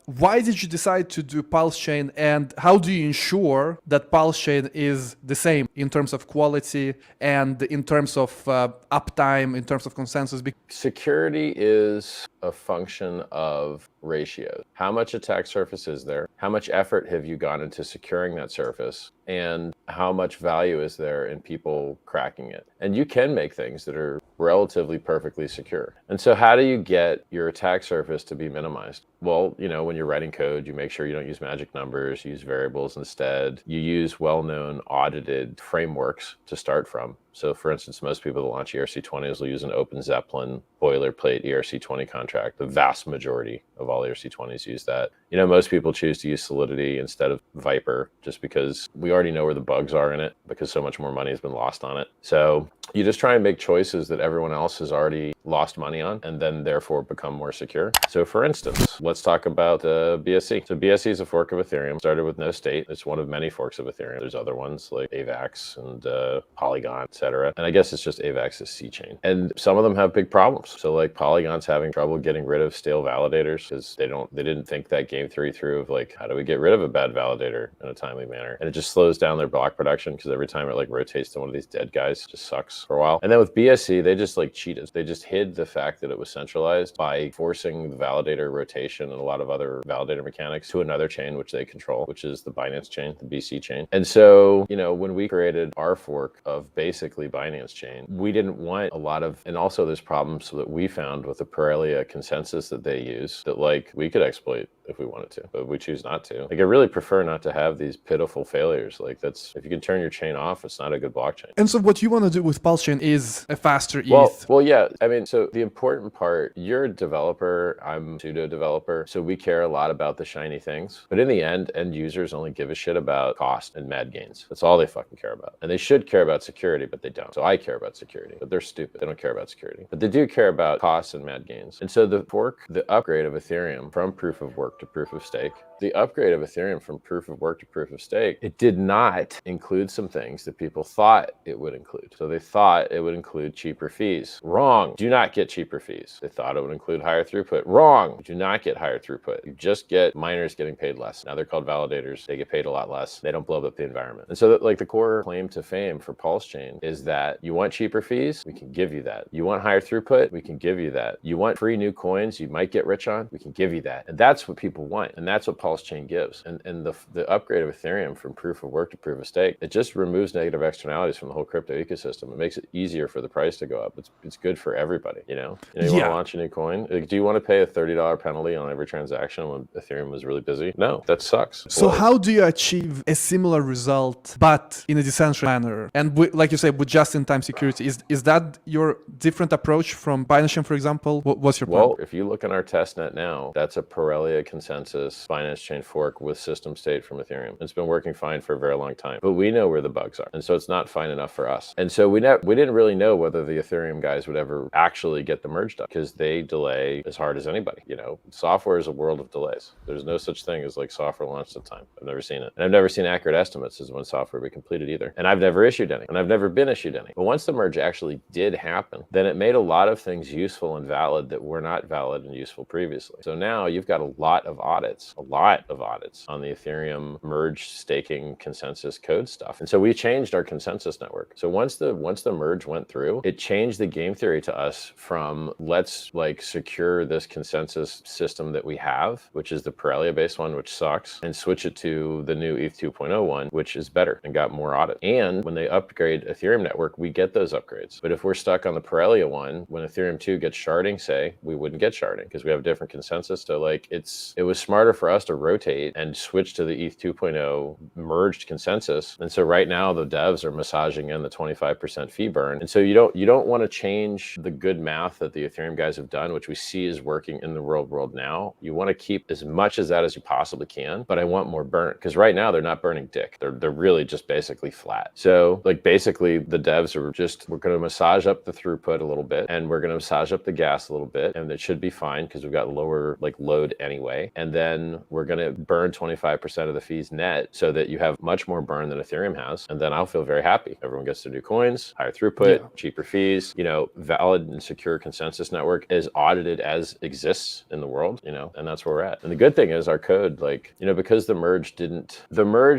why did you decide to do Pulsechain, and how do you ensure that Pulsechain is the same in terms of quality and in terms of uptime, in terms of consensus? Security is a function of ratios. How much attack surface is there? How much effort have you gone into securing that surface? And how much value is there in people cracking it? And you can make things that are relatively perfectly secure. And so how do you get your attack surface to be minimized? Well, you know, when you're writing code, you make sure you don't use magic numbers, you use variables instead. You use well-known audited frameworks to start from. So for instance, most people that launch ERC-20s will use an Open Zeppelin boilerplate ERC-20 contract. The vast majority of all ERC-20s use that. You know, most people choose to use Solidity instead of Viper just because we already know where the bugs are in it because so much more money has been lost on it. So you just try and make choices that everyone else has already lost money on and then therefore become more secure. So for instance, let's talk about BSC. So BSC is a fork of Ethereum, started with no state. It's one of many forks of Ethereum. There's other ones like AVAX and Polygon, etc. And I guess it's just AVAX's C chain. And some of them have big problems. So like Polygon's having trouble getting rid of stale validators because they didn't think that game theory through of like, how do we get rid of a bad validator in a timely manner? And it just slows down their block production because every time it like rotates to one of these dead guys, it just sucks for a while. And then with BSC, they just like cheated. They just hid the fact that it was centralized by forcing the validator rotation and a lot of other validator mechanics to another chain, which they control, which is the Binance chain, the BC chain. And so, you know, when we created our fork of basically Binance chain, we didn't want a lot of, and also there's problems that we found with the Parelia consensus that they use that like we could exploit if we wanted to, but we choose not to. Like I really prefer not to have these pitiful failures. Like that's, if you can turn your chain off, it's not a good blockchain. And so what you want to do with Pulsechain is a faster ETH. Well, yeah. I mean, so the important part, you're a developer, I'm a pseudo developer. So we care a lot about the shiny things, but in the end users only give a shit about cost and mad gains. That's all they fucking care about. And they should care about security, but they don't. So I care about security, but they're stupid. They don't care about security, but they do care about costs and mad gains. And so the fork, the upgrade of Ethereum from proof of work to proof of stake, the upgrade of Ethereum from proof of work to proof of stake, it did not include some things that people thought it would include. So they thought it would include cheaper fees. Wrong. Do not get cheaper fees. They thought it would include higher throughput. Wrong. Do not get higher throughput. You just get miners getting paid less. Now they're called validators. They get paid a lot less. They don't blow up the environment. And so that like the core claim to fame for Pulsechain is that you want cheaper fees? We can give you that. You want higher throughput? We can give you that. You want free new coins you might get rich on? We can give you that. And that's what people want. And that's what Pulsechain gives. And the upgrade of Ethereum from proof of work to proof of stake, it just removes negative externalities from the whole crypto ecosystem. It makes it easier for the price to go up. It's good for everybody, you know? You want to launch a new coin? Like, do you want to pay a $30 penalty on every transaction when Ethereum was really busy? No, that sucks. So how do you achieve a similar result, but in a decentralized manner? And like you say, with just-in-time security, is that your different approach from Binance Chain, for example? What's your point? Well, if you look in our testnet now, that's a Parelia consensus Binance Chain fork with system state from Ethereum. It's been working fine for a very long time, but we know where the bugs are. And so it's not fine enough for us. And so we didn't really know whether the Ethereum guys would ever actually get the merge done because they delay as hard as anybody. You know, software is a world of delays. There's no such thing as like software launched at time. I've never seen it. And I've never seen accurate estimates as when software will be completed either. And I've never issued any. And I've never been issued any. But once the merge actually did happen, then it made a lot of things useful and valid that were not valid and useful previously. So now you've got a lot of audits on the Ethereum merge staking consensus code stuff. And so we changed our consensus network. So once the merge went through, it changed the game theory to us from let's like secure this consensus system that we have, which is the Parelia based one, which sucks, and switch it to the new ETH 2.0 one, which is better and got more audit. And when they upgrade Ethereum network, we get those upgrades. But if we're stuck on the Parelia one, when Ethereum 2 gets sharding, say, we wouldn't get sharding because we have a different consensus. So like it was smarter for us to rotate and switch to the ETH 2.0 merged consensus. And so right now the devs are massaging in the 25% fee burn. And so you don't want to change the good math that the Ethereum guys have done, which we see is working in the real world now. You want to keep as much as that as you possibly can, but I want more burn because right now they're not burning dick. They're really just basically flat. So like basically the devs are we're going to massage up the throughput a little bit and we're going to massage up the gas a little bit and it should be fine because we've got lower like load anyway. way. And then we're going to burn 25% of the fees net so that you have much more burn than Ethereum has. And then I'll feel very happy. Everyone gets to do coins, higher throughput, cheaper fees, valid and secure consensus network as audited as exists in the world, and that's where we're at. And the good thing is our code, because the merge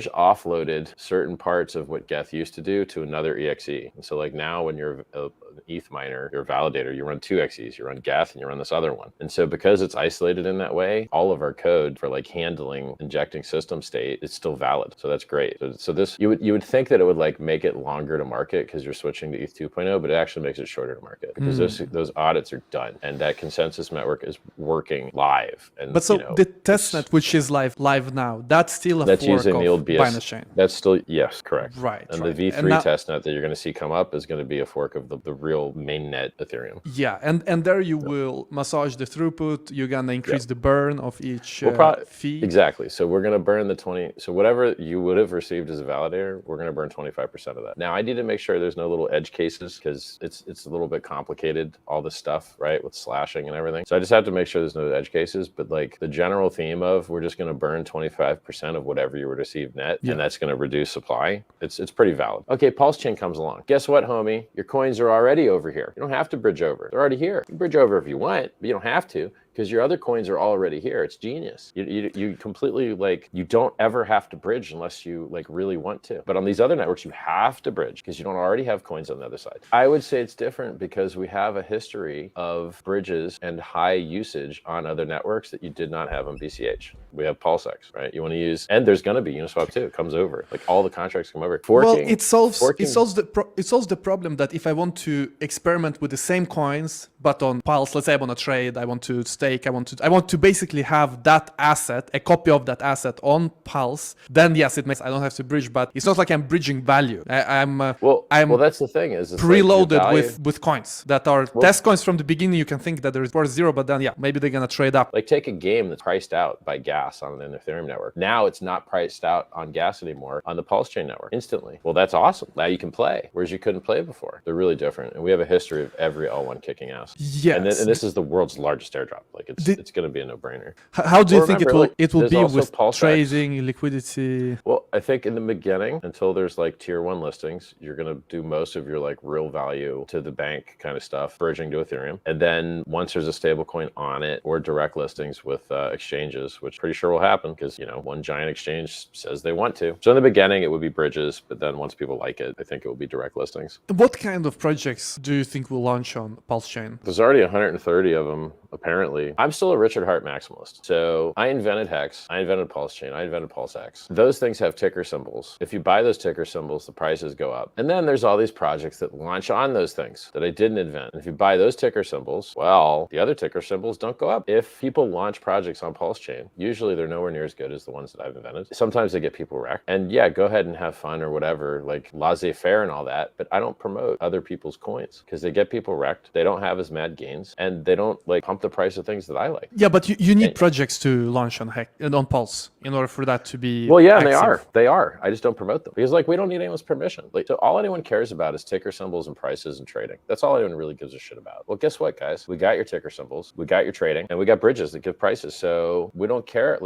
offloaded certain parts of what Geth used to do to another EXE. And so now when you're an ETH miner, you're a validator, you run two XEs, you run Geth and you run this other one. And so because it's isolated in that way, all of our code for handling, injecting system state is still valid. So that's great. So this, you would think that it would make it longer to market because you're switching to ETH 2.0, but it actually makes it shorter to market because those audits are done and that consensus network is working live. And but so the testnet, which is live now, that's still that's fork using of the old BS. Binance Chain. That's still, yes, correct. Right. And right. the V3 testnet that you're going to see come up is going to be a fork of the real mainnet Ethereum. Yeah, and there you will massage the throughput. You're gonna increase the burn of each fee. Exactly. So we're gonna burn the 20. So whatever you would have received as a validator, we're gonna burn 25% of that. Now I need to make sure there's no little edge cases because it's a little bit complicated, all this stuff, right, with slashing and everything. So I just have to make sure there's no edge cases. But the general theme of we're just gonna burn 25% of whatever you would receive net, and that's gonna reduce supply. It's pretty valid. Okay, Pulse Chain comes along. Guess what, homie? Your coins are already over here. You don't have to bridge over. They're already here. You can bridge over if you want, but you don't have to because your other coins are already here. It's genius. You completely you don't ever have to bridge unless you really want to. But on these other networks, you have to bridge because you don't already have coins on the other side. I would say it's different because we have a history of bridges and high usage on other networks that you did not have on BCH. We have Pulsex, right? You want to use, and there's going to be Uniswap too. It comes over. All the contracts come over. Forking, it solves the problem that if I want to experiment with the same coins but on Pulse, let's say I want to trade, I want to stake, I want to basically have that asset, a copy of that asset on Pulse, then yes, it makes, I don't have to bridge, but it's not like I'm bridging value. I'm that's the thing is preloaded with coins that are test coins from the beginning. You can think that there is worth zero, but then maybe they're gonna trade up. Take a game that's priced out by gas on an Ethereum network. Now it's not priced out on gas anymore on the Pulse Chain network instantly. Well, that's awesome. Now you can play, whereas you couldn't play before. They're really different, and we have a history of every L1 kicking ass. Yes, and this is the world's largest airdrop. It's going to be a no-brainer. How do you think it will be with Pulsex. trading, liquidity? Well, I think in the beginning, until there's tier 1 listings, you're going to do most of your real value to the bank kind of stuff, bridging to Ethereum. And then once there's a stable coin on it or direct listings with exchanges, which pretty sure will happen because, one giant exchange says they want to. So in the beginning, it would be bridges, but then once people like it, I think it will be direct listings. What kind of projects do you think will launch on Pulse Chain? There's already 130 of them, apparently. I'm still a Richard Hart maximalist. So I invented Hex, I invented Pulse Chain, I invented Pulsex. Those things have ticker symbols. If you buy those ticker symbols, the prices go up. And then there's all these projects that launch on those things that I didn't invent. And if you buy those ticker symbols, well, the other ticker symbols don't go up. If people launch projects on Pulse Chain, usually they're nowhere near as good as the ones that I've invented. Sometimes they get people wrecked. And yeah, go ahead and have fun or whatever, laissez-faire and all that. But I don't promote other people's coins because they get people wrecked. They don't have as mad gains and they don't pump the price of things that I like. Yeah, but you need projects to launch on Pulse in order for that to be well, yeah, active. they are. I just don't promote them because we don't need anyone's permission. So all anyone cares about is ticker symbols and prices and trading. That's all anyone really gives a shit about. Well, guess what, guys? We got your ticker symbols, we got your trading, and we got bridges that give prices. So we don't care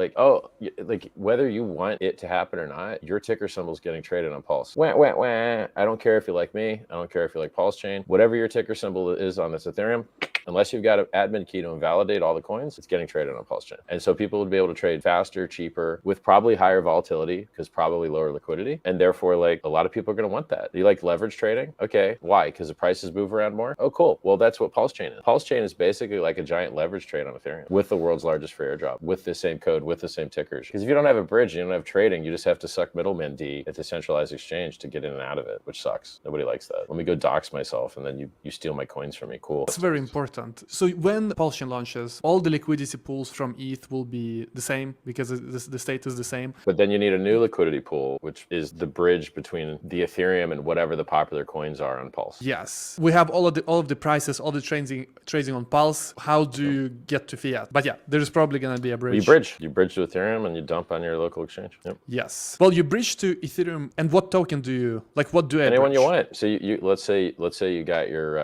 whether you want it to happen or not, your ticker symbol's getting traded on Pulse. Wah, wah, wah. I don't care if you like me. I don't care if you like Pulse Chain. Whatever your ticker symbol is on this Ethereum, unless you've got an admin key to invalidate all the coins, it's getting traded on Pulse Chain. And so people would be able to trade faster, cheaper, with probably higher volatility because probably lower liquidity. And therefore, a lot of people are going to want that. Do you like leverage trading? Okay. Why? Because the prices move around more? Oh, cool. Well, that's what Pulse Chain is. Pulse Chain is basically like a giant leverage trade on Ethereum with the world's largest free airdrop, with the same code, with the same tickers. Because if you don't have a bridge, you don't have trading, you just have to suck middleman D at the centralized exchange to get in and out of it, which sucks. Nobody likes that. Let me go dox myself and then you steal my coins from me. Cool. That's very important. So when Pulse Chain launches, all the liquidity pools from ETH will be the same because the state is the same. But then you need a new liquidity pool, which is the bridge between the Ethereum and whatever the popular coins are on Pulse. Yes. We have all of the prices, all the trading on Pulse. How do you get to fiat? But yeah, there's probably going to be a bridge. You bridge to Ethereum and you dump on your local exchange. Yep. Yes. Well, you bridge to Ethereum, and what token do you what do I anyone bridge? you want? So you let's say you got your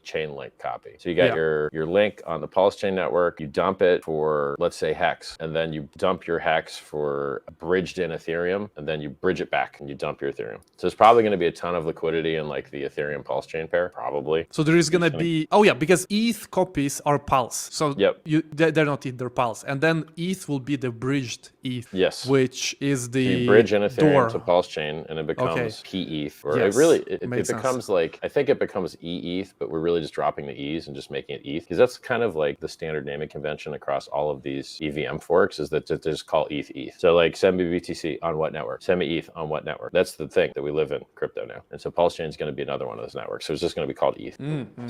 Chainlink copy. So you got your link on the Pulse chain network, you dump it for, let's say, hex, and then you dump your hex for bridged in Ethereum, and then you bridge it back and you dump your Ethereum. So there's probably going to be a ton of liquidity in like the Ethereum Pulse chain pair, probably. So there is going to be, oh yeah, because ETH copies are Pulse. So yep. They're not ETH, they're Pulse. And then ETH will be the bridged ETH, yes, which is the so you bridge in Ethereum door to Pulse chain, and it becomes PETH, or yes, it becomes like, I think it becomes EETH, but we're really just dropping the E's and just making it ETH, because that's kind of like the standard naming convention across all of these EVM forks, is that they just call ETH. So like send me BTC on what network? Send me ETH on what network? That's the thing that we live in crypto now. And so Pulse chain is going to be another one of those networks. So it's just going to be called ETH.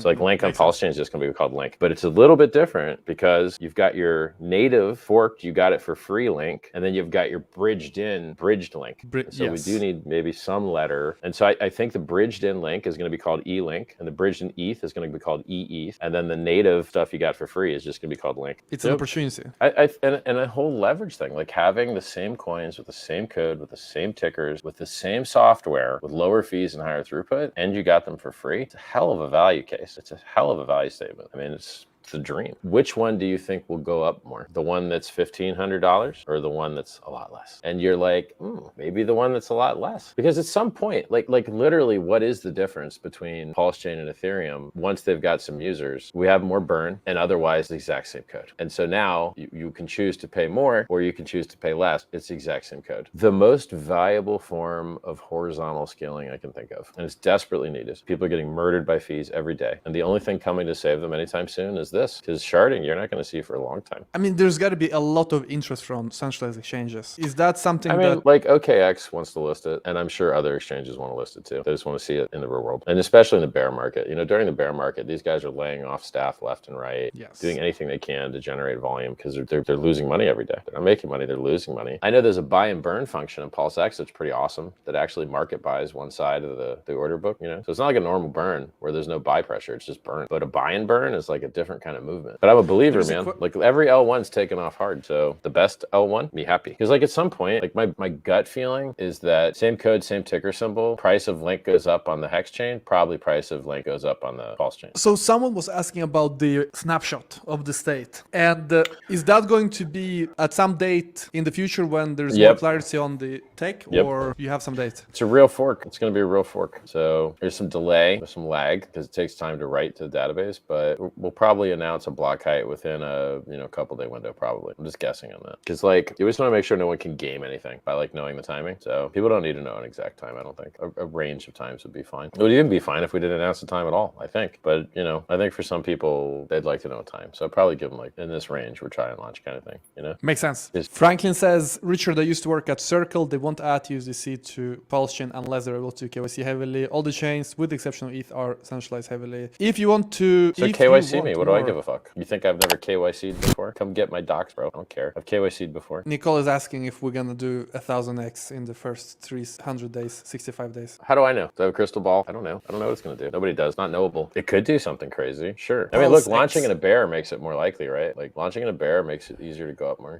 So like Link on Pulse chain is just going to be called Link, but it's a little bit different because you've got your native forked, you got it for free link, and then you've got your bridged link. So we do need maybe some letter. And so I think the bridged in link is going to be called E-Link, and the bridged in ETH is going to be called E-ETH. And then the native stuff you got for free is just going to be called Link. It's an opportunity. And a whole leverage thing, like having the same coins with the same code, with the same tickers, with the same software, with lower fees and higher throughput, and you got them for free. It's a hell of a value case. It's a hell of a value statement. I mean, it's the dream. Which one do you think will go up more? The one that's $1,500 or the one that's a lot less? And you're like, maybe the one that's a lot less. Because at some point, like literally, what is the difference between Pulse chain and Ethereum? Once they've got some users, we have more burn, and otherwise the exact same code. And so now you can choose to pay more or you can choose to pay less. It's the exact same code. The most valuable form of horizontal scaling I can think of, and it's desperately needed. People are getting murdered by fees every day. And the only thing coming to save them anytime soon is this, because sharding you're not going to see for a long time. I mean, there's got to be a lot of interest from centralized exchanges. Is that something like OKX wants to list it, and I'm sure other exchanges want to list it too. They just want to see it in the real world, and especially in the bear market. You know, during the bear market, these guys are laying off staff left and right, doing anything they can to generate volume, because they're losing money every day. They're not making money, they're losing money. I know there's a buy and burn function in Pulsex that's pretty awesome, that actually market buys one side of the order book, you know? So it's not like a normal burn where there's no buy pressure, it's just burn. But a buy and burn is like a different kind of movement. But I'm a believer, man. Like every L1's taken off hard. So the best L1, me happy. Because like at some point, like my gut feeling is that same code, same ticker symbol, price of Link goes up on the Hex chain, probably price of Link goes up on the Pulse chain. So someone was asking about the snapshot of the state. And is that going to be at some date in the future when there's more clarity on the tech, or you have some date? It's a real fork. It's going to be a real fork. So there's some delay, there's some lag, because it takes time to write to the database, but we'll probably announce a block height within a couple day window, probably. I'm just guessing on that, because like you always want to make sure no one can game anything by like knowing the timing. So people don't need to know an exact time. I don't think a range of times would be fine. It would even be fine if we didn't announce the time at all, I think. But I think for some people they'd like to know a time, so I'd probably give them like in this range we're trying to launch kind of thing. Makes sense. Franklin says, Richard, I used to work at Circle. They won't add USDC to Pulse chain unless they're able to KYC heavily. All the chains, with the exception of ETH, are centralized heavily. If you want to, so KYC me, what do I give a fuck? You think I've never KYC'd before? Come get my docs, bro. I don't care. I've KYC'd before. Nicole is asking if we're gonna do 1000x in the first 300 days, 65 days. How do I know? Do I have a crystal ball? I don't know. I don't know what it's gonna do. Nobody does. Not knowable. It could do something crazy. Sure. I mean, look, launching in a bear makes it more likely, right? Like launching in a bear makes it easier to go up more.